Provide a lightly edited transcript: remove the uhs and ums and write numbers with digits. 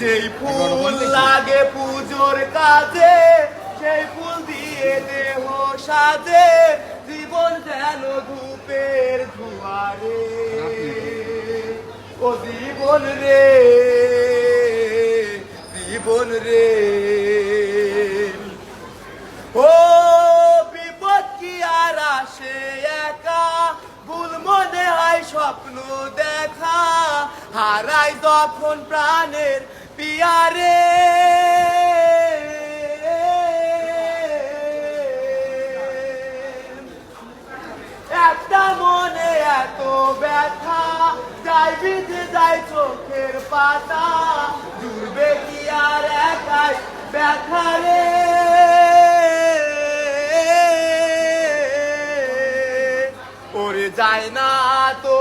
যেই ফুল লাগে পুজোর কাজে, সেই ফুল দিয়ে দেহ সাজে, জীবন যেন ধূপের ধোঁয়ারে। ও জীবন রে, জীবন রে, ও বিপদ কি আর আসে একা, ভুল মনে হয় স্বপ্ন দেখা, হারাই যখন প্রাণের পিয়ারে। একটা মনে এত ব্যথা, যাই বিধে যায় চোখের পাতা, জুড়বে কি আর একাই ব্যথা রে। ওরে যায় না তো